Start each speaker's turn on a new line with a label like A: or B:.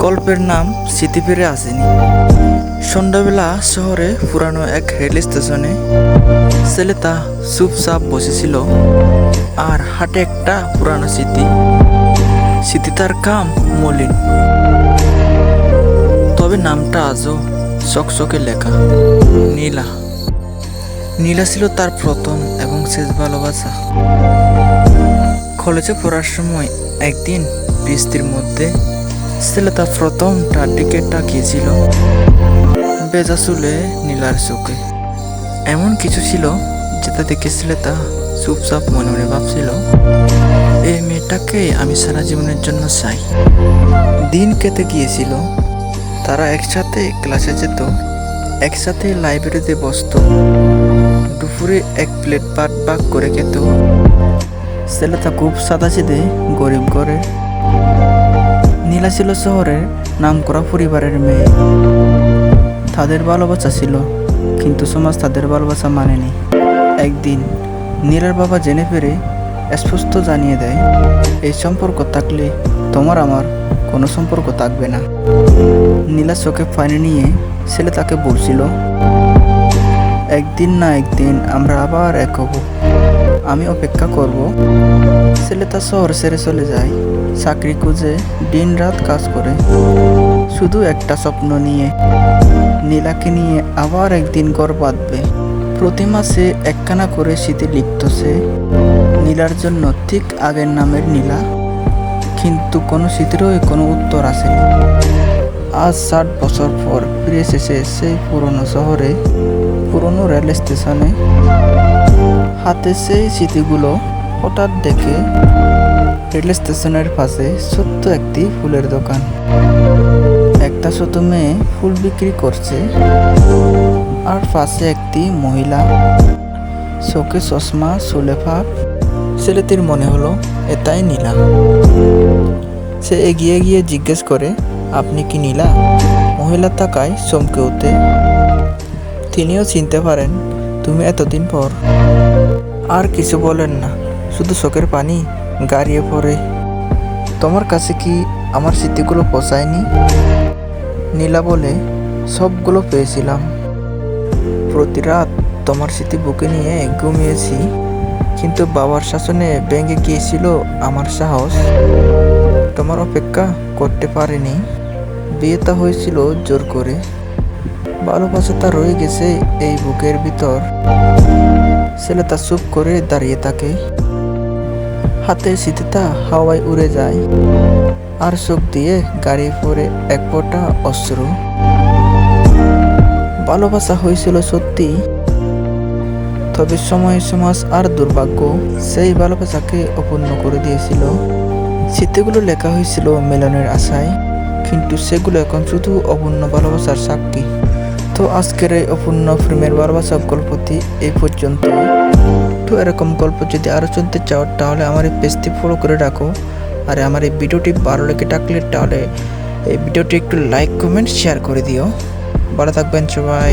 A: গল্পের নাম স্মৃতি ফিরে আসেনি। সন্ধ্যাবেলা শহরে পুরানো এক রেল স্টেশনে ছেলেটা চুপচাপ বসেছিল আর হাটে একটা পুরানো স্মৃতি তার কাম মলিন, তবে নামটা আজও চকচকে লেখা। নীলা। নীলা ছিল তার প্রথম এবং শেষ ভালোবাসা। কলেজে পড়ার সময় একদিন বৃষ্টির মধ্যে ছেলেটা প্রথম তার দিকে তাকিয়েছিল। বেজা চুলে নীলার চোখে এমন কিছু ছিল যেটা দেখে ছেলেটা চুপচাপ মনে মনে ভাবছিল, এই মেয়েটাকে আমি সারা জীবনের জন্য চাই। দিন কেটে গিয়েছিল, তারা একসাথে ক্লাসে যেত, একসাথে লাইব্রেরিতে বসতো, দুপুরে এক প্লেট ভাত ভাগ করে খেত। ছেলেটা খুব সাদাসিধে গরিব ঘরের। নীলা ছিল শহরের নামকরা পরিবারের মেয়ে। তাদের ভালোবাসা ছিল, কিন্তু সমাজ তাদের ভালোবাসা মানেনি। একদিন নীলার বাবা জেনে ফেরে স্পষ্ট জানিয়ে দেয়, এই সম্পর্ক থাকলে তোমার আমার কোনো সম্পর্ক থাকবে না। নীলা চোখে পানি নিয়ে ছেলে তাকে বলছিল, একদিন না একদিন আমরা আবার এক হব, আমি অপেক্ষা করব। ছেলেটা শহর ছেড়ে চলে যায়, চাকরি খুঁজে দিন রাত কাজ করে, শুধু একটা স্বপ্ন নিয়ে, নীলাকে নিয়ে আবার একদিন ঘর বাঁধবে। প্রতি মাসে একখানা করে চিঠি লিখত সে নীলার জন্য, ঠিক আগের নামের নীলা, কিন্তু কোনো চিঠিরই কোনো উত্তর আসেনি। আজ 60 বছর পর ফিরে এসেছে সেই পুরনো শহরে, পুরনো রেল স্টেশনে। হাতে সেই চিঠিগুলো হঠাৎ দেখে রেল স্টেশনের পাশে ছোট্ট একটি ফুলের দোকান। একটা ছোট মেয়ে ফুল বিক্রি করছে, আর পাশে একটি মহিলা, চোখে চশমা, চুলে ফাঁক। ছেলেটির মনে হলো এটাই নীলা। সে এগিয়ে গিয়ে জিজ্ঞেস করে, আপনি কি নীলা? মহিলা তাকায় চমকে উঠে। তিনিও চিনতে পারেন তুমি এতদিন পর। আর কিছু বলেন না, শুধু চোখের পানি গাড়িয়ে পড়ে। তোমার কাছে কি আমার স্মৃতিগুলো পোষায়নি? নীলা বলে, সবগুলো পেয়েছিলাম। প্রতি রাত তোমার স্মৃতি বুকে নিয়ে ঘুমিয়েছি, কিন্তু বাবার শাসনে ভেঙে গিয়েছিল আমার সাহস। তোমার অপেক্ষা করতে পারিনি, বিয়েটা হয়েছিল জোর করে। ভালোবাসাটা রয়ে গেছে এই বুকের ভিতর। ছেলেটা চুপ করে দাঁড়িয়ে থাকে, হাতের স্মৃতিটা হাওয়ায় উড়ে যায়, আর চোখ দিয়ে গাড়ি পড়ে এক ফোঁটা অশ্রু। ভালোবাসা হয়েছিল সত্যি, তবে সময়, সমাজ আর দুর্ভাগ্য সেই ভালোবাসাকে অপূর্ণ করে দিয়েছিল। স্মৃতিগুলো লেখা হয়েছিল মিলনের আশায়, কিন্তু সেগুলো এখন শুধু অপূর্ণ ভালোবাসার সাক্ষী। তো আজকের এই অপূর্ণ প্রেমের ভালোবাসার গল্পটি এই পর্যন্ত। তো এরকম গল্প যদি আরও শুনতে চাও তাহলে আমার এই পেজটি ফলো করে রাখো। আর আমার এই ভিডিওটি ভালো লেগে থাকলে তাহলে এই ভিডিওটি একটু লাইক, কমেন্ট, শেয়ার করে দিও। ভালো থাকবেন সবাই।